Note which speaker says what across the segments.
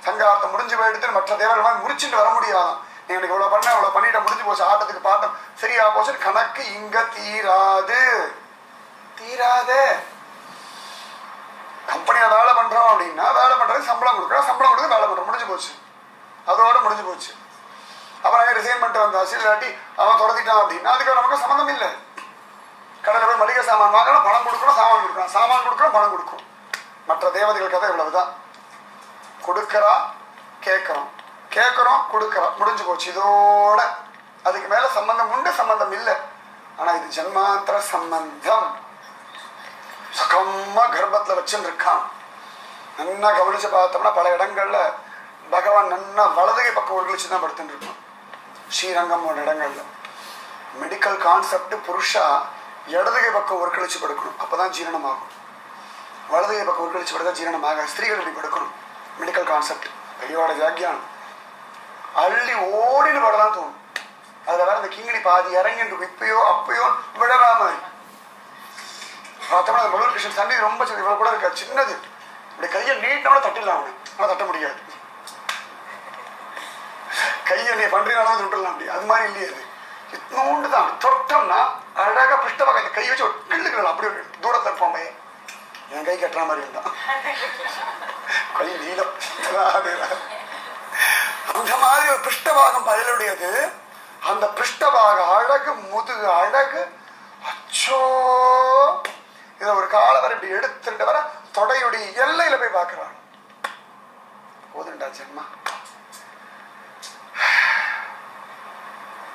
Speaker 1: சங்கார்த்தம் முடிஞ்சு போயிடுத்து மற்ற தேவர்கள் முடிச்சுட்டு வர முடியாதான். நீ எனக்கு இவ்வளவு பண்ண இவ்வளவு பண்ணிட்ட முடிஞ்சு போச்சு, ஆட்டத்துக்கு பாட்டம் சரியா போச்சு, கணக்கு இங்க தீராது. தீராது. கம்பெனியில வேலை பண்றோம் அப்படின்னா வேலை பண்றது சம்பளம் கொடுக்குறோம், சம்பளம் கொடுத்து வேலை பண்றோம், முடிஞ்சு போச்சு, அதோட முடிஞ்சு போச்சு. அப்புறம் ரிசைன் பண்ணிட்டு வந்தாச்சு, இல்லாட்டி அவன் துரத்திட்டான் அப்படின்னா அதுக்கு நமக்கு சம்மந்தம் இல்லை. கடையில் போய் மளிகை சாமான் வாங்கணும், பணம் கொடுக்கணும், சாமான் கொடுக்கணும், சாமான் கொடுக்கணும், பணம் கொடுக்கும். மற்ற தேவதைகள் கதை இவ்வளவுதான். கொடுக்கறா, கேட்கறோம், கேட்கறோம், கொடுக்கறோம், முடிஞ்சு போச்சு. இதோட அதுக்கு மேல சம்பந்தம் உண்டு, சம்பந்தம் இல்லை. ஆனா இது ஜன்மாந்திர சம்பந்தம். சுகமா கர்ப்பத்துல வச்சுன்னு இருக்கான். நல்லா கவனிச்சு பார்த்தோம்னா பல இடங்கள்ல பகவான் நன்னா வலதுகை பக்கம் ஒரு கழிச்சு தான் படுத்துட்டு இருப்பான். ஸ்ரீரங்கம் ஒரு இடங்கள்ல மெடிக்கல் கான்செப்ட் புருஷா இடதுகை பக்கம் ஒரு கழிச்சு படுக்கணும், அப்பதான் ஜீரணம் ஆகும். வலதுகை பக்கம் ஒரு கழிச்சு படுத்தா ஜீரணம் ஆக. ஸ்திரீகள் இப்படி படுக்கணும். மெடிக்கல் கான்செப்ட் பெரியவாட வியாக்கியானம். அள்ளி ஓடின்னு படலாம் தோணும். அதுல வேற அந்த கிங்கிணி பாதி இறங்கிட்டு இப்பயோ அப்பயோ விடறா மாதிரி பார்த்தோம்னா அந்த மலூர் கிருஷ்ணன் சன்னி ரொம்ப இவ்வளவு கூட இருக்கா, சின்னது. இப்படி கையை நீட்டோட தட்டிடலாம் அவனு, ஆனா தட்ட முடியாது. கையை நீ பண்றீங்களாலும் விட்டுடலாம். அப்படி அது மாதிரி இல்லையே, அது இத்தனோண்டு தான். தொட்டோம்னா அழகா பிஷ்டமாக கை வச்சு ஒரு கிள்ளுக்கலாம். அப்படி ஒரு தூரத்தில் இருப்போமே, என் கை கட்டுற மாதிரி இருந்தான் கை நீளம். அந்த மாதிரி ஒரு பிஷ்டபாகம் பயலுடையது. அந்த பிஷ்டபாக அழகு, முதுகு அழகு. அச்சோ, இதை ஒரு கால வரை இப்படி எடுத்துட்டு வர தொடையுடைய எல்லையில போய் பார்க்கிறான். போதுண்டா ஜென்மா,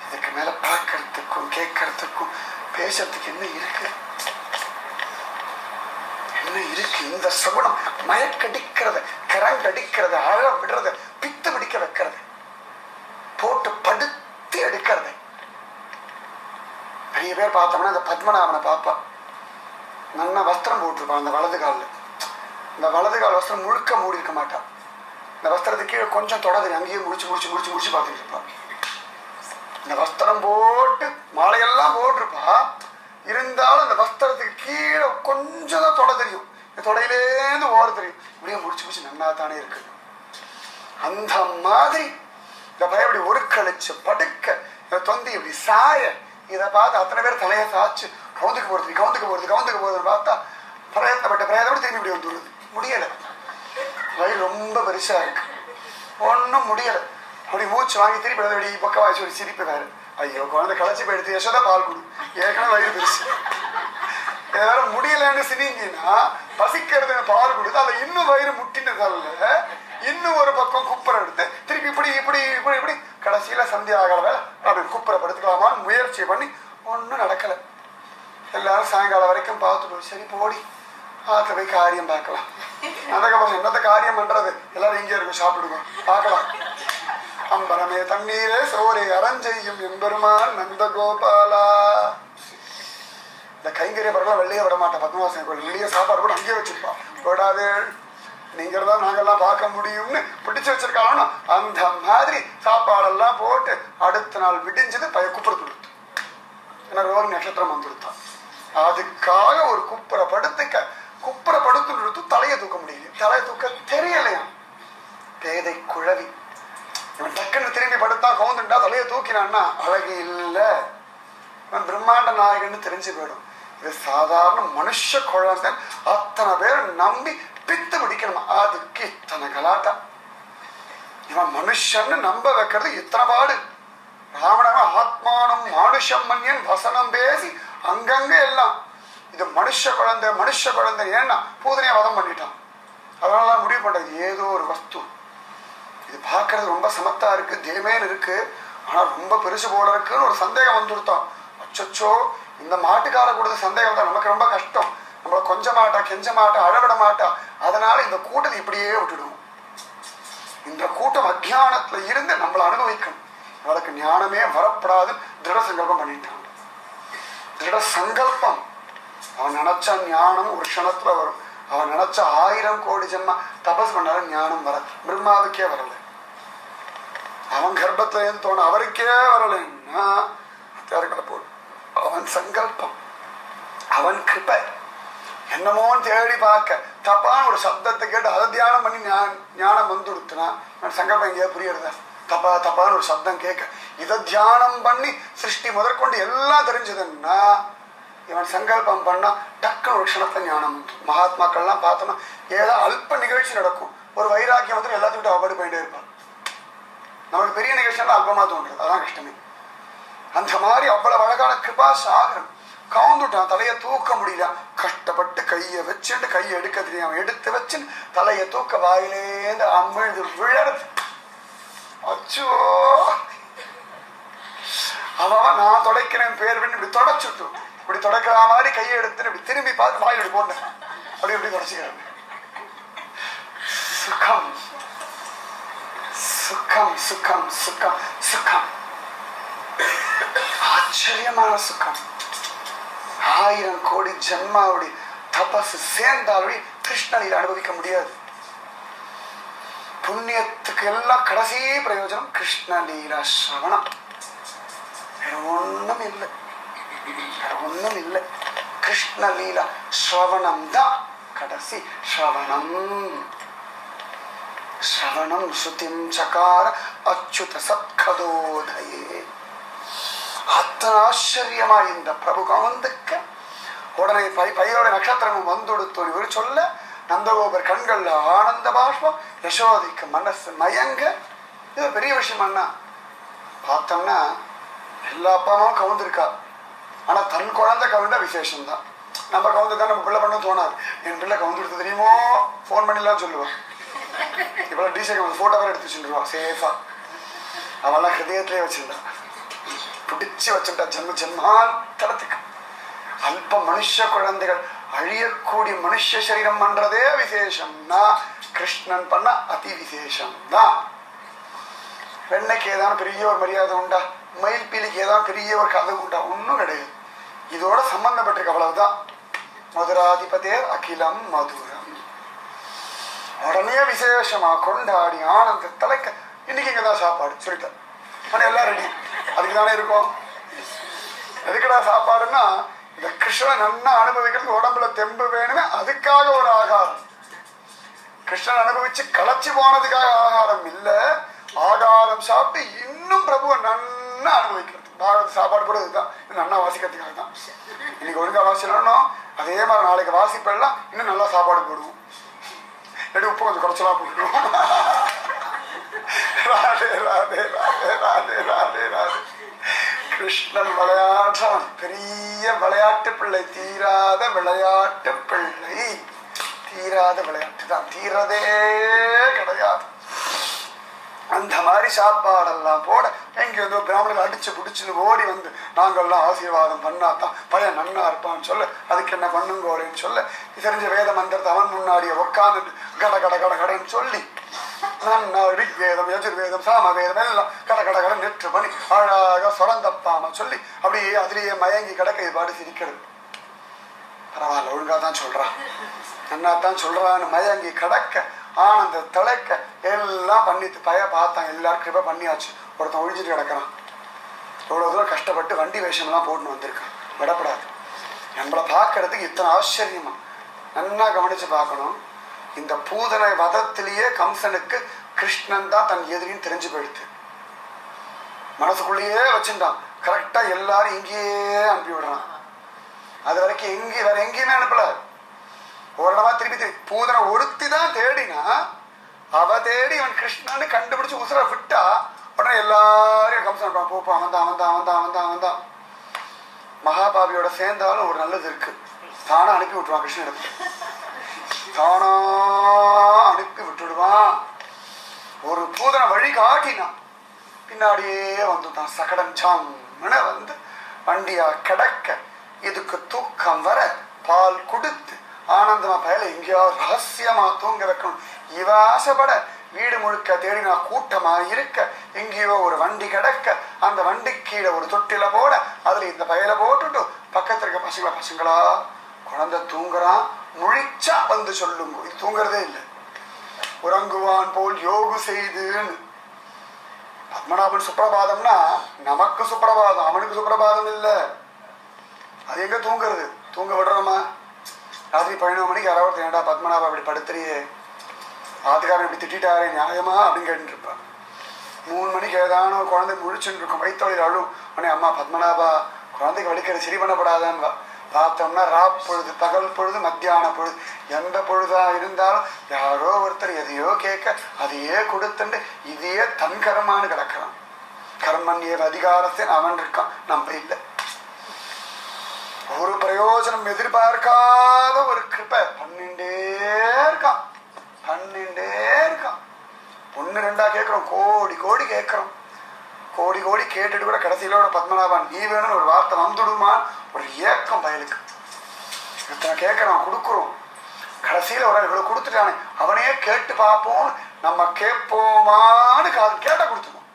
Speaker 1: இதுக்கு மேல பார்க்கறதுக்கும் கேட்கறதுக்கும் பேசுறதுக்கு என்ன இருக்கு? என்ன இருக்கு? இந்த சகுனம் மயக்கடிக்கிறத, கரங்கடிக்கிறத, அழ விடுறத, பித்து பிடிக்க வைக்கிறத, போட்டு படுத்தி எடுக்கிறத. நிறைய பேர் பார்த்தோம்னா இந்த பத்மநாபனை பார்ப்பா, நல்லா வஸ்திரம் போட்டிருப்பான் அந்த வலது காலில். இந்த வலது கால் வஸ்திரம் முழுக்க மூடி இருக்க மாட்டான். இந்த வஸ்திரத்துக்கு கீழே கொஞ்சம் தொடர்ந்து அங்கேயே முடிச்சு முடிச்சு முடிச்சு முடிச்சு பார்த்துட்டு இருப்பான். இந்த வஸ்திரம் போட்டு மாலையெல்லாம் போட்டிருப்பா, இருந்தாலும் அந்த வஸ்திரத்துக்கு கீழே கொஞ்சம் தான் தொட தெரியும். இந்த தொடையிலேருந்து ஓர தெரியும். இப்படியே முடிச்சு முடிச்சு நன்னா தானே இருக்கு. அந்த மாதிரி இந்த பையன் இப்படி ஒரு கழிச்சு படுக்க, இந்த தொந்தி இப்படி சாய, இதை பார்த்து அத்தனை பேர் தலையை சாச்சு கவுந்துக்கு போறது கவுந்துக்கு போறது கவுந்துக்கு போறதுன்னு பார்த்தா பிரயத்தப்பட்டு திரும்பி இப்படி வந்துடுது. முடியல, வயிறு ரொம்ப பெருசா இருக்கு, ஒன்றும் முடியல. அப்படி மூச்சு வாங்கி திருப்பி அப்படி பக்கம் வாய்ச்சி ஒரு சிரிப்பு வேறு. ஐயோ, குழந்தை களைச்சி போயிடுத்து, யசோதா பால் கொடு, ஏற்கனவே வயிறு பெருசு. வேற முடியலன்னு சினிங்கன்னா பசிக்கிறது பால் கொடுத்து அதை இன்னும் வயிறு முட்டினதல்ல, இன்னும் ஒரு பக்கம் குப்புற எடுத்து திருப்பி இப்படி இப்படி இப்படி இப்படி கடைசியில சந்தியா ஆகல வேலை அப்படி குப்புறப்படுத்திக்கலாமான்னு முயற்சி பண்ணி ஒன்றும் நடக்கலை. எல்லாரும் சாயங்காலம் வரைக்கும் பார்த்துட்டு சரி போடி பார்த்து போய் காரியம் பார்க்கலாம். அதுக்கப்புறம் என்னத்த காரியம் பண்றது, எல்லாரும் இங்கே இருக்கும், சாப்பிடுவோம், பார்க்கலாம். அம்பரமே தண்ணீரே சோரை அறஞ்செய்யும் எம்பெருமான் நந்த கோபாலா. இந்த கைங்கரிய பரவலாம் வெளியே விட மாட்டேன். பத்மவாசன் கோயில் வெளியே சாப்பாடு கூட அங்கேயே வச்சிருப்பான். விடாது, நீங்க தான் நாங்கெல்லாம் பார்க்க முடியும்னு பிடிச்சு வச்சிருக்காங்க. அந்த மாதிரி சாப்பாடெல்லாம் போட்டு அடுத்த நாள் விடிஞ்சது குப்புற கொடுத்து, ஏன்னா ரோஹிணி நட்சத்திரம் வந்துடுத்தான். அதுக்காக ஒரு குப்புற படுத்து தலையை தூக்க முடியல, தலையை தூக்க தெரியலையா. பேதை குழவி இவன் டக்குன்னு திரும்பி படுத்தா கவுந்துட்டா தலையை தூக்கினான்னா அழகு இல்லை, இவன் பிரம்மாண்ட நாயகன்னு தெரிஞ்சு போயிடும். இது சாதாரண மனுஷ குழந்தை, அத்தனை பேர் நம்பி பித்து பிடிக்கணுமா, அதுக்கு இத்தனை கலாட்டா. இவன் மனுஷன்னு நம்ப வைக்கிறது இத்தனை பாடு. ராவணன் ஆத்மானம் மானுஷம் மன்யன் வசனம் பேசி அங்கங்க எல்லாம் இது மனுஷ குழந்தை ஏன்னா பூதனையா வதம் பண்ணிட்டான். அதனால முடிவு பண்றது ஏதோ ஒரு வஸ்து இது பார்க்கறது ரொம்ப சமத்தா இருக்கு, தேமேன்னு இருக்கு, ஆனா ரொம்ப பெருசு போல இருக்குன்னு ஒரு சந்தேகம் வந்துடுத்தான். அச்சோ, இந்த மாட்டுக்கார கூட சந்தேகம் தான் நமக்கு ரொம்ப கஷ்டம். நம்மளை கொஞ்ச மாட்டா, கெஞ்ச மாட்டா, அழவிட மாட்டா. அதனால இந்த கூட்டத்தை இப்படியே விட்டுடுவோம். இந்த கூட்டம் அஜ்ஞானத்துல இருந்து நம்மளை அனுபவிக்கணும். அவளுக்கு ஞானமே வரப்படாதுன்னு திருட சங்கல்பம் பண்ணிட்டான். திருட சங்கல்பம். அவன் நினைச்ச ஞானம் ஒரு க்ஷணத்துல வரும். அவன் நினைச்ச 1000 கோடி ஜென்மா தபஸ் பண்ணாலும் ஞானம் வர. பிரம்மாவுக்கே வரல, அவன் கர்ப்பத்துல இருந்து தோண அவருக்கே வரலன்னா போடு. அவன் சங்கல்பம், அவன் கிருபை. என்னமோன்னு தேடி பார்க்க தப்பான ஒரு சப்தத்தை கேட்டு அதை தியானம் பண்ணி ஞானம் வந்துடுத்துனா சங்கல்பம் எங்கேயாவது புரியுறதா? தப்பா தப்பான்னு ஒரு சப்தம் கேட்க இதை தியானம் பண்ணி சிருஷ்டி முதற்கொண்டு எல்லாம் தெரிஞ்சதுன்னா இவன் சங்கல்பம் பண்ணா டக்குன்னு ஒரு க்ஷணத்தை ஞானம் வந்துடும். மகாத்மாக்கள்லாம் பார்த்தோம்னா ஏதோ அல்ப நிகழ்ச்சி நடக்கும், ஒரு வைராக்கியம் வந்து எல்லாத்துக்கிட்ட அவபாடு போயிட்டே இருப்பான். நமக்கு பெரிய நிகழ்ச்சியெல்லாம் அல்பமா தோன்றுறது, அதான் கஷ்டமே. அந்த மாதிரி அவ்வளவு அழகான கிருபா சாகரம் கவுந்துட்டான். தலையை தூக்க முடியல, கஷ்டப்பட்டு கையை வச்சுட்டு கையை எடுக்க தெரியாம எடுத்து வச்சு தலையை தூக்க வாயிலேந்து அமிழ்து விழறது. அச்சோ அவன் நான் தொடக்கிறேன் பேர் பண்ணி இப்படி தொடச்சுட்டு இப்படி தொடக்கிற மாதிரி கையை எடுத்துட்டு இப்படி திரும்பி பார்த்து வாயில் இப்படி போட்டேன், அப்படி இப்படி தொடச்சுக்கிறேன். சுகம் சுகம் சுகம் சுகம் சுகம், ஆச்சரியமான சுகம். 1000 கோடி ஜென்மாவுடைய தபசு சேர்ந்தாலும் கிருஷ்ணனை அனுபவிக்க முடியாது. புண்ணியத்துக்கு எல்லாம் கடைசி பிரயோஜனம் கிருஷ்ண லீலா ஸ்ரவணம். வேற ஒண்ணும் இல்லை, வேற ஒண்ணும் இல்லை. கிருஷ்ண லீலா ஸ்ரவணம் தான் கடைசி. ஸ்ரவணம் ஸ்ரவணம் சுதிம் சகார அச்சுத சத்கதோதயே. அத்தனை ஆச்சரியமா இந்த பிரபு கவந்துக்க உடனே பையோட நட்சத்திரமும் வந்துடுத்து இவர் சொல்ல நந்தகோபர் கண்கள்ல ஆனந்த பாஷ்பம், யசோதைக்கு மனசு மயங்க. இது பெரிய விஷயம் அண்ணா. பார்த்தோம்னா எல்லா அப்பா அம்மாவும் கவுந்திருக்கா, ஆனா தன் குழந்தை கவுண்டா விசேஷம்தான். நம்ம கவுந்துதான் நம்ம பிள்ளை பண்ண தோணாது. என் பிள்ளை கவுந்துடுத்து தெரியுமோ போன் பண்ணிலாம் சொல்லுவான். இவ்வளவு டீசல் போட்டோ வேற எடுத்து வச்சுருவா சேஃபா. அவெல்லாம் ஹிருதயத்திலே வச்சிருந்தா, பிடிச்சு வச்சுட்டா ஜென்ம ஜென்மாந்தரத்துக்கு. அல்ப மனுஷ குழந்தைகள் அழியக்கூடிய மனுஷ சரீரம் பண்றதே விசேஷம்னா கிருஷ்ணன் பண்ண அதி விசேஷம் தான். வெண்ணைக்கு ஏதாவது பெரிய ஒரு மரியாதை உண்டா? மயில் பீலிக்கு ஏதாவது பெரிய ஒரு கதை உண்டா? ஒன்றும் கிடையாது. இதோட சம்பந்தப்பட்டிருக்கு, அவ்வளவுதான். மதுராதிபதே அகிலம் மதுரம். உடனே விசேஷமா கொண்டாடி ஆனந்த தலைக்க இன்னைக்கு இங்கதான் சாப்பாடு சொல்லிட்டேன். ஆனா எல்லாம் ரெடி, அதுக்கு தானே இருக்கும். எதுக்கடா சாப்பாடுன்னா இந்த கிருஷ்ணன் நன்னா அனுபவிக்கிறதுக்கு உடம்புல தெம்பு வேணுமே, அதுக்காக ஒரு ஆகாரம். கிருஷ்ணன் அனுபவிச்சு களைச்சு போனதுக்காக ஆகாரம் இல்ல, ஆகாரம் சாப்பிட்டு இன்னும் பிரபுவை நன்னா அனுபவிக்கிறது. பாரத சாப்பாடு கூட இதுதான், நன்னா வாசிக்கிறதுக்காக தான். இன்னைக்கு ஒழுங்கா வாசிக்கணும், அதே மாதிரி நாளைக்கு வாசிப்பெல்லாம் இன்னும் நல்லா சாப்பாடு போடுவோம். இல்லாட்டி உப்பு கொஞ்சம் குறைச்சலா போட்டுருவோம். ராதே ராதே ராதே ராதே ராதே ராதே. கிருஷ்ணன் விளையாடுறான், பெரிய விளையாட்டு பிள்ளை, தீராத விளையாட்டு பிள்ளை. தீராத விளையாட்டு தான், தீரதே கிடையாது. அந்த மாதிரி சாப்பாடெல்லாம் போட எங்க வந்து பிராமணர்கள் அடிச்சு பிடிச்சுன்னு ஓடி வந்து நாங்கள்லாம் ஆசீர்வாதம் பண்ணாதான் பையன் நன்னா இருப்பான்னு சொல்ல, அதுக்கு என்ன பண்ணுங்கோன்னு சொல்ல, தெரிஞ்ச வேத மந்திரத்தை அவன் முன்னாடியே உட்காந்துட்டு கட கட கட கடன்னு சொல்லி ரிக்வேதம் யஜுர்வேதம் சாமவேதம் எல்லாம் கட கட கட நெற்று பண்ணி அழகாக சொரந்தப்பாம சொல்லி அப்படியே அதுலேயே மயங்கி கிடக்க இது பாடு சிரிக்கிறது. பரவாயில்ல, ஒழுங்கா தான் சொல்றான், நன்னா தான் சொல்றான்னு மயங்கி கிடக்க ஆனந்த தலைக்க எல்லாம் பண்ணிட்டு பய பார்த்தான். எல்லாரும் கிருபை பண்ணியாச்சு. ஒருத்தன் ஒழிஞ்சிட்டு கிடக்கிறான். எவ்வளவு தூரம் கஷ்டப்பட்டு வண்டி வேஷம்லாம் போட்டுன்னு வந்திருக்கான். விடப்படாது. நம்மளை பார்க்கறதுக்கு இத்தனை ஆச்சரியமா நன்னா கவனிச்சு பார்க்கணும். இந்த பூதனை வதத்திலேயே கம்சனுக்கு கிருஷ்ணன் தான் தன் எதிரின்னு தெரிஞ்சு போயிடுது. மனசுக்குள்ளேயே வச்சுட்டான். கரெக்டா எல்லாரும் இங்கேயே அனுப்பி விடுறான். அது வரைக்கும் வேற எங்கேயுமே அனுப்பல. ஓரளவா திருப்பி பூதனை ஒருத்தி தான் தேடினா, அவ தேடி இவன் கிருஷ்ணன்னு கண்டுபிடிச்சு உசுர விட்டா உடனே எல்லாரையும் கம்சன் போப்பா அவன்தான். மகாபாவியோட சேர்ந்தாலும் ஒரு நல்லது இருக்கு, தானா அனுப்பி விட்டுருவான். கிருஷ்ணன் எடுத்து தானா அனுப்பி விட்டுடுவான். ஒரு பூதனை வழி காட்டினான், பின்னாடியே வந்துட்டான். சகடன் சாம்னு வந்து வண்டியா கிடக்க இதுக்கு தூக்கம் வர பால் கொடுத்து ஆனந்தமா பயல எங்கேயாவது ரகசியமா தூங்க வைக்கணும். இவ ஆசைப்பட வீடு முழுக்க தேடினா கூட்டமா இருக்க எங்கேயோ ஒரு வண்டி கிடக்க அந்த வண்டி கீழே ஒரு தொட்டில போட அதுல இந்த பயல போட்டுட்டு பக்கத்துல இருக்க பசங்களா குழந்தை தூங்குறான், முழிச்சா வந்து சொல்லுங்க. இது தூங்குறதே இல்லை. உறங்குவான் போல் யோகு செய்துன்னு பத்மநாபன் சுப்பிரபாதம்னா நமக்கு சுப்பிரபாதம், அவனுக்கு சுப்பிரபாதம் இல்லை. அது எங்க தூங்குறது? தூங்க விடுறோமா? ராத்திரி 11 மணிக்கு யாராவது ஏண்டா பத்மநாபா அப்படி படுத்துறியே ஆத்துக்காரன் இப்படி திட்டாரே நியாயமா அப்படின்னு கேட்டு இருப்பான். 3 மணிக்கு ஏதானோ குழந்தை முழிச்சுன்னு இருக்கும், வயிற்றொழில் அழும். உடனே அம்மா பத்மநாபா குழந்தைக்கு வலிக்கிறது சரி பண்ணப்படாதான்னு பார்த்தோம்னா பொழுது, பகல் பொழுது, மத்தியான பொழுது, எந்த பொழுதா இருந்தாலும் யாரோ ஒருத்தர் எதையோ கேட்க அதையே கொடுத்துண்டு இதையே தன் கர்மான்னு கிடக்கிறான். கர்மன்யே அதிகாரத்தை அவன் இருக்கான், நம்ம இல்லை. ஒரு பிரயோஜனம் எதிர்பார்க்காத ஒரு கிருப்பை பண்ணிண்டே இருக்கான். 1 2 கேட்கிறோம், கோடி கோடி கேட்கிறோம். கோடி கோடி கேட்டுட்டு கூட கடைசியிலோட பத்மநாபன் நீ வேணும்னு ஒரு வார்த்தை வந்துடுமா ஒரு ஏக்கம் பயலுக்கு. இத்தனை கேட்கறான், கொடுக்குறோம். கடைசியில ஒரு இவ்வளவு கொடுத்துட்டானே அவனையே கேட்டு பார்ப்போம், நம்ம கேட்போமான்னு கேட்ட கொடுத்துவோம்.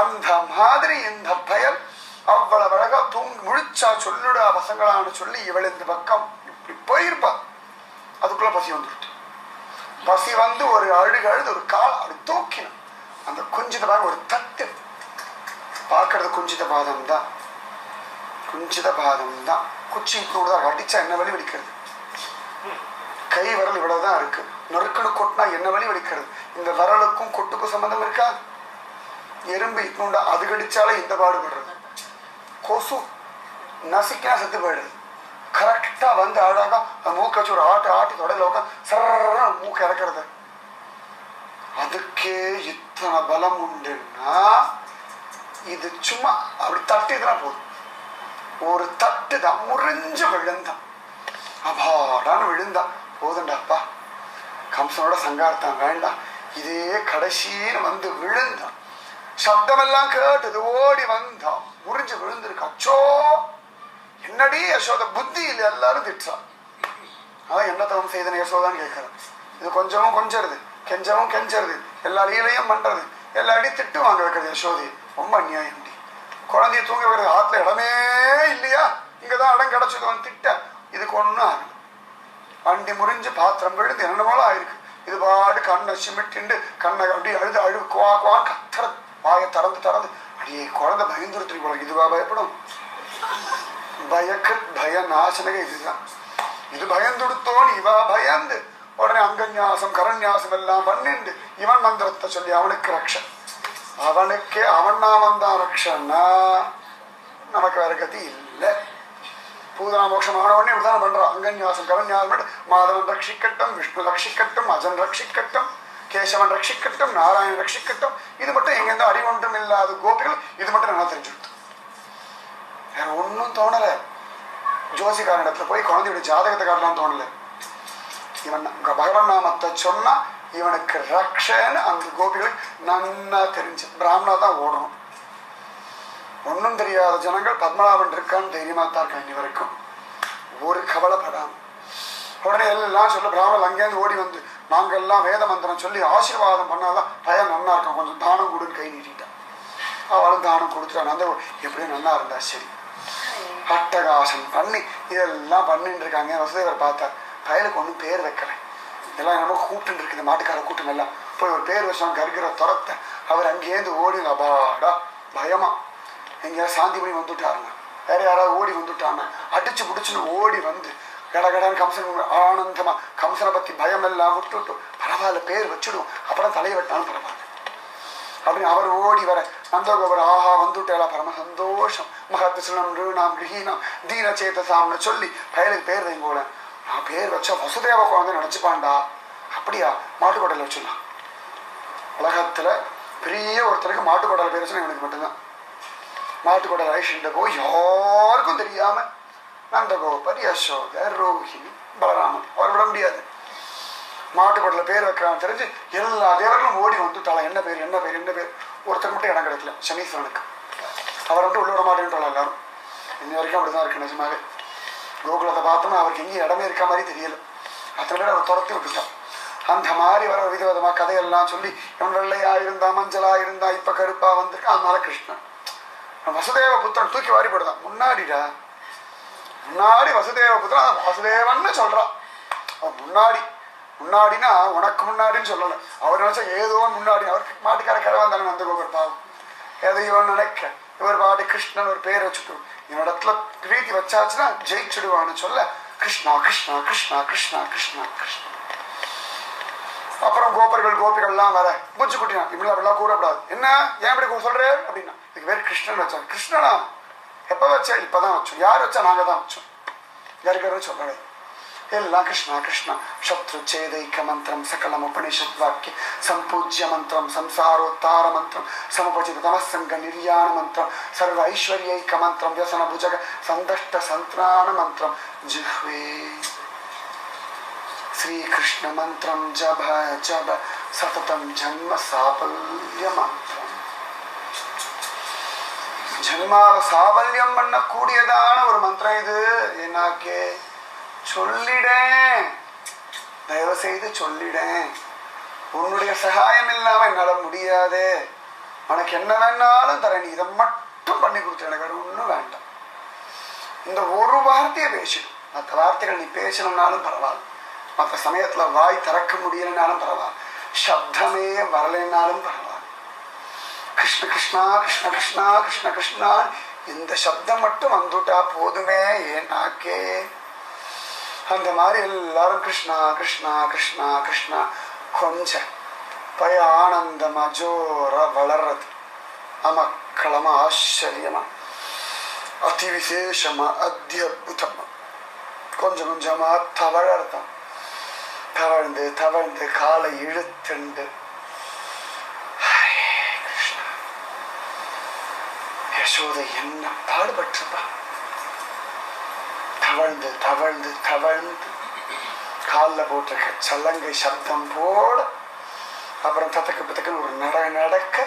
Speaker 1: அந்த மாதிரி இந்த பயல் அவ்வளவு அழகா முழிச்சா சொல்லுடா பசங்களான்னு சொல்லி இவள் இந்த பக்கம் இப்படி போயிருப்பா. அதுக்குள்ள பசி வந்துட்டு, பசி வந்து ஒரு அழுது ஒரு கால் அப்படி தூக்கின அந்த குஞ்சித பாகம் ஒரு தட்டு பார்க்கறது குஞ்சித பாதம் தான். குஞ்சித பாதம் தான் குச்சி இப்படிதான் அடிச்சா என்ன வலி வலிக்கிறது, கை விரல் இவ்வளவுதான் இருக்கு, நொறுக்குன்னு கொட்டினா என்ன வலி வலிக்கிறது. இந்த விரலுக்கும் கொட்டுக்கும் சம்பந்தம் இருக்கா? எறும்பு இப்போண்டா அது கடிச்சாலே இந்த பாடுபடுறது, கொசு நசிக்கா செத்து போயிடுது. கரெக்டா வந்து அழகா மூக்க வச்சு ஒரு ஆட்டி தொடல உட்காந்து சர மூக்க இறக்கிறது. அதுக்கே இத்தனை பலம் உண்டுன்னா இது சும்மா அப்படி தட்டிதான் போதும். ஒரு தட்டு தான் முறிஞ்சு விழுந்தான், அபாடான்னு விழுந்தான். போதுண்டாப்பா கம்சனோட சங்காரத்தான் வேண்டாம், இதே கடைசின்னு வந்து விழுந்தான். சப்தமெல்லாம் கேட்டது, ஓடி வந்தான், முறிஞ்சு விழுந்திருக்கு. அச்சோ என்னடி யசோத புத்தி இல்லை, எல்லாரும் திட்டான். அதான் என்ன தவம் செய்தன யசோதான்னு கேட்கறது. இது கொஞ்சமும் கொஞ்சறது, கெஞ்சவும் கெஞ்சறது, எல்லா லீலையும் பண்றது, எல்லாடி திட்டு வாங்க வைக்கிறது. யசோதி ரொம்ப அநியாயம். குழந்தைய தூங்க வைக்கிறது, ஆத்துல இடமே இல்லையா, இங்கதான் இடம் கிடைச்சது வந்து திட்ட. இதுக்கு ஒண்ணும் ஆகல, வண்டி முறிஞ்சு பாத்திரம் விழுந்து என்ன போல ஆயிருக்கு. இது பாடு கண்ணை சிமிட்டிண்டு கண்ணை அப்படி அழுது குவான்னு கத்துறது, வாயை திறந்து அடியே குழந்தை பயந்துருத்தி போல. இதுவா பயப்படும்? பய நாசனக இதுதான். இது பயந்துடுத்தோன்னு இவா பயந்து உடனே அங்கன்யாசம் கரன்யாசம் எல்லாம் பண்ணிண்டு இவன் மந்திரத்தை சொல்லி அவனுக்கு ரக்ஷன். அவனுக்கே அவன் நாமந்தான் ரக்ஷன்னா நமக்கு வேற கதி இல்லை. பூதனா மோட்சம் ஆனவனே இப்படிதான் பண்றான். அங்கன்யாசம் கரன்யாசம், மாதவன் ரட்சிக்கட்டும், விஷ்ணு ரட்சிக்கட்டும், அஜன் ரட்சிக்கட்டும், கேசவன் ரட்சிக்கட்டும், நாராயணன் ரட்சிக்கட்டும். இது மட்டும் எங்கெந்த அறிவொன்றும் இல்லாத கோபிகள் இது மட்டும் நல்லா தெரிஞ்சுடுத்து. வேற ஒன்னும் தோணல. ஜோசிகாரனிடத்துல போய் குழந்தையோட ஜாதகத்தை காட்டலாம் தோணல. இவன் பகவன் நாமத்தை சொன்னா இவனுக்கு ரக்ஷன்னு அந்த கோபிகளுக்கு நன்னா தெரிஞ்சு. பிராமணா தான் ஓடணும். ஒன்னும் தெரியாத ஜனங்கள் பத்மநாபன் இருக்கான்னு தைரியமா தான் இருக்கான் இன்னி வரைக்கும், ஒரு கவலைப்படாம. உடனே எல்லாம் சொல்ல பிராமணர் அங்கேருந்து ஓடி வந்து நாங்க எல்லாம் வேத மந்திரம் சொல்லி ஆசீர்வாதம் பண்ணாதான் பையன் நன்னா இருக்கும், கொஞ்சம் தானம் கொடுன்னு கை நீட்டிட்டான். அவளும் தானம் கொடுத்துட்டான். அந்த எப்படியும் நன்னா இருந்தா சரி. அட்டகாசம் பண்ணி இதெல்லாம் பண்ணிட்டு இருக்காங்க. வசுதேவர் பார்த்தார், பயலுக்கு ஒன்றும் பேர் வைக்கல, இதெல்லாம் என்னமோ கூப்பிட்டு இருக்குது, மாட்டுக்கார கூட்டம் எல்லாம் போய் ஒரு பேர் வச்சான் கருகிற துரத்த. அவர் அங்கேருந்து ஓடி அபாடா பயமா எங்கேயா சாந்தி பண்ணி வந்துட்டாருங்க, வேற யாராவது ஓடி வந்துட்டாங்க, அடிச்சு பிடிச்சுன்னு ஓடி வந்து கடகடான்னு கம்சன் ஆனந்தமா கம்சனை பத்தி பயம் எல்லாம் விட்டுட்டு பரவாயில்ல பேர் வச்சுடுவோம், அப்புறம் தலையை வெட்டாலும் பரவாயில்ல அப்படின்னு அவர் ஓடி வர நந்தகோபர் ஆஹா வந்துட்டேலா பரம சந்தோஷம். மகத்சுனம் நாம் கிரகீனம் தீன சேதசாம்னு சொல்லி பயலுக்கு பேர் வைங்க போல. நான் பேர் வச்சா வசுதேவ குழந்தை நினைச்சுப்பான்டா. அப்படியா, மாட்டுக்கொட்டையில வச்சுடலாம். உலகத்துல பெரிய ஒருத்தருக்கு மாட்டுக்கொட்டையில பேர் வச்சுன்னா இவனுக்கு மட்டும்தான். மாட்டுக்கொட்டை ஐஷண்ட போய் யாருக்கும் தெரியாம நந்தகோபர், யசோத, ரோஹிணி, பலராமன் அவர் விட முடியாது. மாட்டுக்கொட்டையில பேர் வைக்கிறான்னு தெரிஞ்சு எல்லா தேவர்களும் ஓடி வந்துட்டாளா. என்ன பேர் என்ன பேர் என்ன பேர்? ஒருத்தர் மட்டும் இடம் கிடைக்கல, சனீஸ்வரனுக்கு. அவரை மட்டும் உள்ள விட மாட்டேன்ட்டாளா எல்லாரும். இன்ன வரைக்கும் அப்படிதான் இருக்கு நிஜமாவே. கோகுலத்தை பார்த்தோம்னா அவருக்கு எங்கேயும் இடமே இருக்க மாதிரி தெரியல. அத்தனை பேர் அவர் துரத்தி விட்டுட்டான். அந்த மாதிரி வர விதவிதமா கதையெல்லாம் சொல்லி இவன் வெள்ளையா இருந்தா மஞ்சளா இருந்தா இப்ப கருப்பா வந்திருக்கான். அதனால கிருஷ்ணன் வசுதேவ புத்திரன் தூக்கி வாரி போடுதான். முன்னாடி வசுதேவ புத்திரன் வாசுதேவன்னு சொல்றான். முன்னாடினா உனக்கு முன்னாடின்னு சொல்லல. அவர் நினைச்சா ஏதோ முன்னாடி, அவருக்கு மாட்டுக்கார கிழவன் தானே நந்தகோபர் பாவம். எதையோ நினைக்க இவர் பாடி கிருஷ்ணன் ஒரு பேர் வச்சுட்டு இவனிடத்துல பிரீத்தி வச்சாச்சுன்னா ஜெயிச்சுடுவான்னு சொல்ல கிருஷ்ணா கிருஷ்ணா கிருஷ்ணா கிருஷ்ணா கிருஷ்ணா கிருஷ்ணா. அப்புறம் கோபர்கள் கோபிகள்லாம் வர பூச்சி குட்டினா இப்படி அப்படிலாம் கூடக்கூடாது. என்ன ஏன் இப்படி சொல்றே அப்படின்னா, இதுக்கு பேர் கிருஷ்ணன் வச்சாங்க. கிருஷ்ணனா எப்ப வச்சா? இப்பதான் வச்சோம். யார் வச்சா? நாங்க தான் வச்சோம். யாருக்காரும் சொல்லலை. எல்லாம் கிருஷ்ணா கிருஷ்ணா. சத்ரு சேதைக்க மந்திரம் சகலம் உபனிஷத் வாக்கிய சம்பூஜ்ய மந்திரம் சம்சாரோத்தார மந்திரம் சமபோஜித தமசங்க நிர்யாண மந்திரம் சர்வ ஐஸ்வர்யைக்க மந்திரம் வியசன புஜக சந்தஷ்ட சந்திரான மந்திரம் ஜிஹ்வே ஸ்ரீ கிருஷ்ண மந்திரம் ஜப ஜப சததம் ஜன்ம சாபல்ய மந்திரம். ஜன்மாவ சாபல்யம் பண்ணக்கூடியதான ஒரு மந்திரம் இது. என்னாக்கே சொல்லிடேன், தயவு செய்து சொல்லிடேன். உன்னுடைய சகாயம் இல்லாம என்னால முடியாது. உனக்கு என்ன வேணாலும் தர, நீ இதை மட்டும் பண்ணி கொடுத்து, எனக்கு வேற ஒன்றும் வேண்டாம். இந்த ஒரு வார்த்தையை பேசிடும். மற்ற வார்த்தைகள் நீ பேசணும்னாலும் பரவாயில்ல, மற்ற சமயத்துல வாய் திறக்க முடியலனாலும் பரவாயில்ல, சப்தமே வரலைன்னாலும் பரவாயில்ல. கிருஷ்ண கிருஷ்ணா கிருஷ்ண கிருஷ்ணா கிருஷ்ண கிருஷ்ணா இந்த சப்தம் மட்டும் வந்துட்டா போதுமே. ஏன்னாக்கே அந்த மாதிரி எல்லாரும் கிருஷ்ணா கிருஷ்ணா கிருஷ்ணா கிருஷ்ணா கொஞ்சம் பய ஆனந்தமா ஜோர வளர்றது, அமக்களமா ஆச்சரியமா அதி விசேஷமா அத்தியுதமா கொஞ்சம் கொஞ்சமா தவழறதான். தவழ்ந்து தவழ்ந்து காலை இழுத்துண்டு கிருஷ்ணா. யசோதை என்ன பாடுபட்டிருப்பா. தவழ்ந்து தவழ்ந்து தவழ்ந்து காலில் போட்டிருக்க சல்லங்கை சப்தம் போட, அப்புறம் தத்தக்கு பத்தக்குன்னு ஒரு நடக்க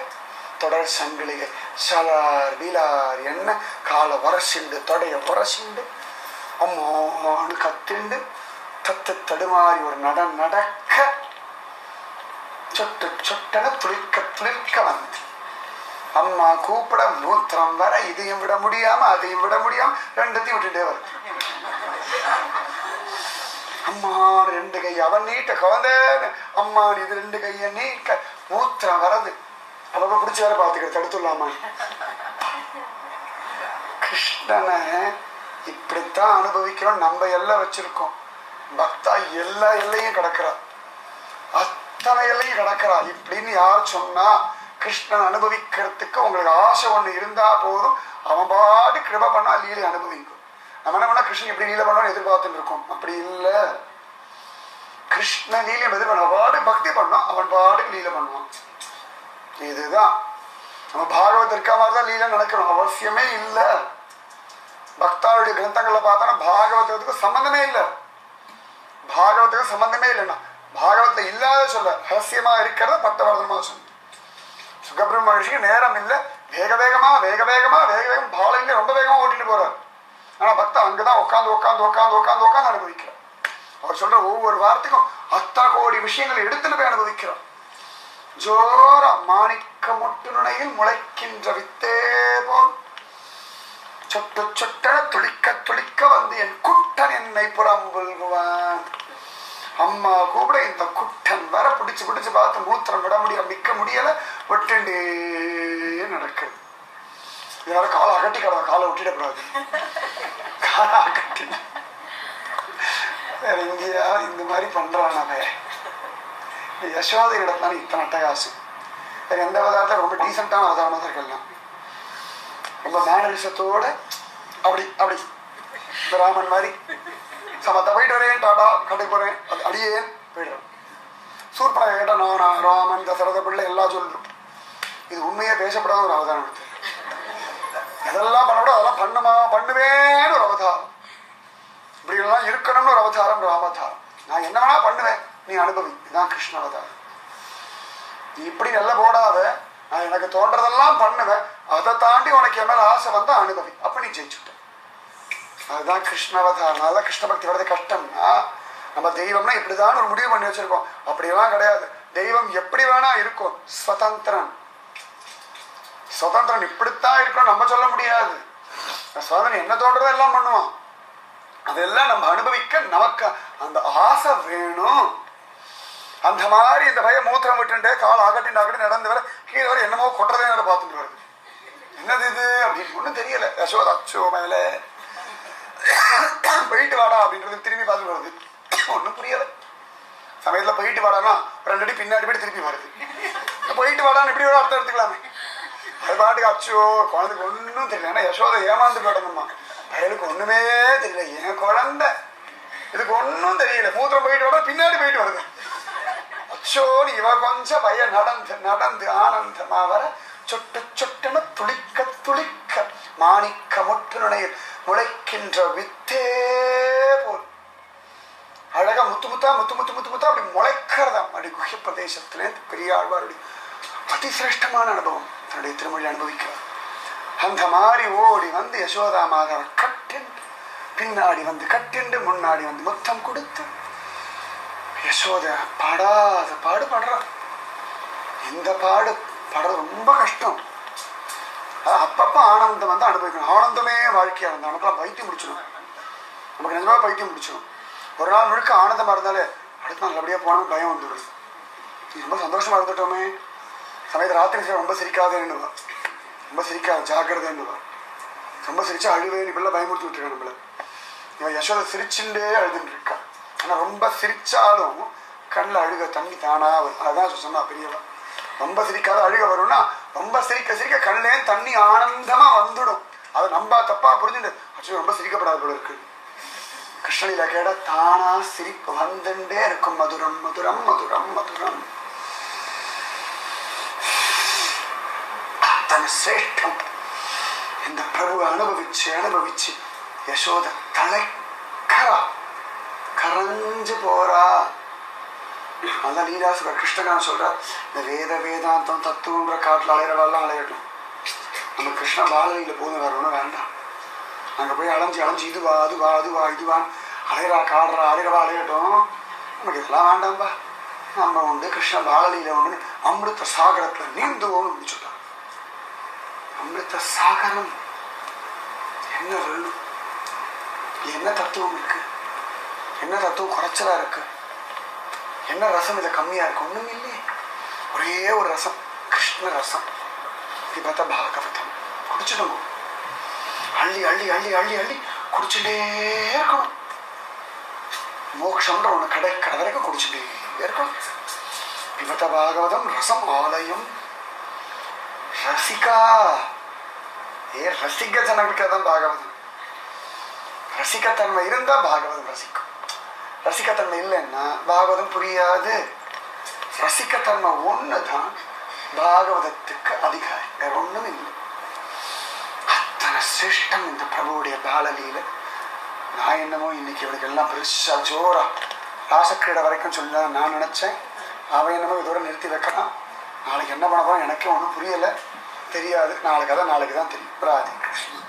Speaker 1: தொடர் சங்கிலிகை சலார் வீலார் என்ன காலை உரசிண்டு தொடைய உரசிண்டு அம்மானு கத்திண்டு தத்து தடுமாறி ஒரு நடக்க சொட்டு சொட்டன துளிக்க துளிக்க வந்து அம்மா கூப்பிட மூத்திரம் வர இதையும் விட முடியாம அதையும் விட முடியாம ரெண்டத்தையும் விட்டுட்டே வருது. அம்மா ரெண்டு கை அவன் நீட்ட குழந்தைன்னு அம்மா இது ரெண்டு கைய நீட்ட மூத்திரம் வரது. அவ பிடிச்சி வேற பாத்துக்கிற தடுத்துடலாமா? கிருஷ்ணனை இப்படித்தான் அனுபவிக்கிறோம். நம்ம எல்லாம் வச்சிருக்கோம். பக்தா எல்லா எல்லையும் கிடக்குறா, அத்தனை எல்லையும் கிடக்குறா. இப்படின்னு யார் சொன்னா, கிருஷ்ணன் அனுபவிக்கிறதுக்கு உங்களுக்கு ஆசை ஒண்ணு இருந்தா போதும், அவன் பாட்டு கிருப பண்ணா லீலை அனுபவிக்கும். நம்ம என்ன பண்ணா கிருஷ்ணன் எப்படி லீலை பண்ணோம்னு எதிர்பார்த்துட்டு இருக்கோம். அப்படி இல்லை. கிருஷ்ண லீலை எதிர்பார்க்க அவன் பாடு பக்தி பண்ணோம், அவன் பாட்டுக்கு லீலை பண்ணுவான். இதுதான் நம்ம பாகவத் இருக்க மாதிரிதான் லீலை நடக்கணும் அவசியமே இல்லை. பக்தாவுடைய கிரந்தங்களை பார்த்தோன்னா பாகவதத்துக்கு சம்பந்தமே இல்லை. பாகவத்துக்கு சம்பந்தமே இல்லைன்னா பாகவத்துல இல்லாத சொல்ல ரகசியமா இருக்கிறத பட்டவர்தனமா சொல்ல. சுகபிரம்ம மகிழ்ச்சிக்கு நேரம் இல்லை, வேக வேகமா வேக வேகமா வேக வேகம் பாலையில ரொம்ப வேகமா ஓட்டிட்டு போறாரு. ஆனா பக்தா அங்கதான் உட்காந்து உட்காந்து உட்காந்து உட்காந்து உட்காந்து அனுபவிக்கிறார். அவர் சொல்ற ஒவ்வொரு வார்த்தைக்கும் அத்தனை கோடி விஷயங்களை எடுத்துன்னு போய் அனுபவிக்கிறார். ஜோர மாணிக்க மொட்டு நுனையில் முளைக்கின்ற வித்தே போல் சொட்டு சொட்ட துளிக்க துளிக்க வந்து என் குட்டன் என்னை புறம்புல்குவான். அம்மா கூட இந்த குட்டன் வர பிடிச்சு பிடிச்சு பார்த்து மூத்திரம் விட முடியல, நிக்க முடியல, விட்டுண்டே நடக்குது. யாரும் காலை அகட்டி கிடந்த காலை விட்டுடக்கூடாது. காலை அகட்டி வேற எங்கேயா இந்த மாதிரி பண்றானவே. யசோதை இடத்தான இத்தனை அட்டகாசம். வேற எந்த அவதாரத்தை ரொம்ப டீசென்டான அவதாரமா தான் இருக்கலாம். ரொம்ப மேனரிசத்தோட அப்படி அப்படி ராமன் மாதிரி சமத்தை போயிட்டு வரேன், டாடா கடைக்கு போறேன், அது அடியேன் போயிடுறேன். சூர்பனை கேட்டா நானா ராமன் தசரத பிள்ளை எல்லாம் சொல்லும். இது உண்மையே பேசப்படாத ஒரு அவதாரம் எடுத்து. எதெல்லாம் பண்ணக்கூட அதெல்லாம் பண்ணுமா பண்ணுவேன்னு ஒரு அவதாரம். இப்படி எல்லாம் இருக்கணும்னு ஒரு அவதாரம் ராமதாரம். நான் என்ன வேணா பண்ணுவேன், நீ அனுபவி. இதுதான் கிருஷ்ண அவதாரம். நீ இப்படி நல்ல போடாத, நான் எனக்கு தோன்றதெல்லாம் பண்ணுவேன், அதை தாண்டி உனக்கு என் மேல ஆசை வந்தா அனுபவி, அப்ப நீ ஜெயிச்சுட்ட. அதுதான் கிருஷ்ண அவதாரம். அதான் கிருஷ்ண பக்தி வர்றது கஷ்டம்னா, நம்ம தெய்வம்னா இப்படிதான் ஒரு முடிவு பண்ணி வச்சிருக்கோம். அப்படியெல்லாம் கிடையாது. தெய்வம் எப்படி வேணா இருக்கும். சுதந்திரன். சுதந்திரன் இப்படித்தான் இருக்கணும் நம்ம சொல்ல முடியாது. சுதந்திரன் என்ன தோன்றதோ எல்லாம் பண்ணுவான். அதெல்லாம் நம்ம அனுபவிக்க நமக்கு அந்த ஆசை வேணும். அந்த மாதிரி இந்த பையன் மூத்திரம் விட்டுட்டு கால் அகட்டின் அகட்டி நடந்து வர கீழே வர என்னமோ கொட்டுறதே பார்த்துட்டு வருது. என்னது இது அப்படின்னு ஒன்றும் தெரியல. யசோதா அச்சோ மேல போயிட்டு வாடா அப்படின்றது திரும்பி பார்த்துட்டு வருது. ஒன்றும் புரியல. சமயத்துல போயிட்டு வாடானா 2 அடி பின்னாடி போய் திருப்பி வருது. போயிட்டு வாடான்னு இப்படி ஒரு அர்த்தம் எடுத்துக்கலாமே. அது பாட்டுக்கு அச்சோ குழந்தைக்கு ஒன்றும் தெரியல. ஏன்னா யசோதை ஏமாந்து போயிடணுமா, பயலுக்கு ஒண்ணுமே தெரியல. என் குழந்தை இதுக்கு ஒன்றும் தெரியல, மூத்திரம் போயிட்டு வர பின்னாடி போயிட்டு வருது. அச்சோ இவ கொஞ்சம் பையன் நடந்து நடந்து ஆனந்தமா வர சொட்டு சொட்டுன்னு துளிக்க துளிக்க மாணிக்க மொட்டு நுழையில் முளைக்கின்ற வித்தே போல் அழகா முத்து முத்தா முத்து முத்து முத்து முத்தா அப்படி முளைக்கிறதாம். அப்படி குஹ்ய பிரதேசத்திலே பெரிய ஆழ்வாருடைய அதிசிரேஷ்டமான அனுபவம் தன்னுடைய திருமொழி அனுபவிக்கிறார். அந்த மாதிரி ஓடி வந்து யசோதா மாதவ கட்டிண்டு பின்னாடி வந்து கட்டிண்டு முன்னாடி வந்து முத்தம் கொடுத்து யசோத பாடாத பாடு படுறான். இந்த பாடு படுறது ரொம்ப கஷ்டம். அப்பப்ப ஆனந்தம் வந்து அனுபவிக்கணும். ஆனந்தமே வாழ்க்கையா இருந்தா நமக்குலாம் பைத்தியம் முடிச்சிடும். நமக்கு நிஜமா பைத்தியம் முடிச்சிடும். ஒரு நாள் முழுக்க ஆனந்தமா இருந்தாலே அடுத்த நாள் நல்லபடியா போனோம் பயம் வந்துடுது. ரொம்ப சந்தோஷமா இருந்துட்டோமே சமயத்தில் ராத்திரி ரொம்ப சிரிக்காதேன்னுவா, ரொம்ப சிரிக்காது ஜாக்கிரதைன்னுவா, ரொம்ப சிரிச்சா அழுவேன்னு இப்பெல்லாம் பயமுறுத்தி விட்டுருக்கேன் நம்மள. இவன் யசோதை சிரிச்சுட்டே அழுதுன்னு இருக்கா. ஆனா ரொம்ப சிரிச்சாலும் கண்ணில் அழுக தண்ணி தானா வரும். அதுதான் சொன்னா பெரியவா, ரொம்ப சிரிக்காத அழுக வரும்னா ரொம்ப சிரிக்க சிரிக்க கண்ணிலே தண்ணி ஆனந்தமா வந்துடும். அதை நம்ப தப்பா புரிஞ்சுட்டு அச்சோ ரொம்ப சிரிக்கப்படாத போல இருக்கு. கிருஷ்ணனில கேட தானா சிரிப்பு வந்துட்டே இருக்கும். மதுரம் மதுரம் மதுரம் மதுரம் அத்தனை சிரேஷ்டம். இந்த பிரபு அனுபவிச்சு அனுபவிச்சு யசோத தலைக்கரா கரைஞ்சு போறா. அதான் லீலாசுவர் கிருஷ்ணகான் சொல்றார், இந்த வேத வேதாந்தம் தத்துவன்ற காட்டில் அலையிறவாள்லாம் அலையட்டும், நம்ம கிருஷ்ண பாலையில போதும் வேற ஒன்றும் வேண்டாம். நாங்கள் போய் அலைஞ்சு அலைஞ்சு இதுவா அதுவா அதுவா இதுவான்னு அலையிறா காடுறா அலையிறவா அலையட்டும், நமக்கு இதெல்லாம் வேண்டாம்பா. நம்ம உண்டு கிருஷ்ண பாலலியில உண்டு அமிர்த சாகரத்துல நீந்துவோம்னு முடிச்சுட்டான். அமிர்த சாகரம் என்ன வேணும்? என்ன தத்துவம் இருக்கு? என்ன தத்துவம் குறைச்சலா இருக்கு? என்ன ரசம் இதை கம்மியா இருக்கு? ஒண்ணும் இல்லையே. ஒரே ஒரு ரசம், கிருஷ்ண ரசம். பிபத பாகவதம் குடிச்சிடணும். அள்ளி அள்ளி அள்ளி அள்ளி அள்ளி குடிச்சுட்டே இருக்கணும். மோட்சம்ன்ற ஒண்ணு கடை வரைக்கும் குடிச்சுட்டே இருக்கணும். பிபத பாகவதம் ரசம் ஆலயம் ரசிகா. ரசிக ஜனங்களுக்குதான் பாகவதம். ரசிகத்தன்மை இருந்தா பாகவதம் ரசிக்கும். ரசிகத்தன்மை இல்லைன்னா பாகவதம் புரியாது. ரசிகத்தன்மை ஒண்ணுதான் பாகவதத்துக்கு அதிகாரி, வேற ஒண்ணும் இல்லை. அத்தனை சிரேஷ்டம் இந்த பிரபுவுடைய பாலலியில. நான் என்னமோ இன்னைக்கு இவனுக்கு எல்லாம் பெருசா ஜோரா ராசக்கிரீடை வரைக்கும் சொல்லலாம் நான் நினைச்சேன். அவன் என்னமோ இதோட நிறுத்தி வைக்கிறான். நாளைக்கு என்ன பண்ண போறான் எனக்கே ஒன்றும் புரியல, தெரியாது. நாளைக்கு தான் தெரியும். ராதே கிருஷ்ணன்.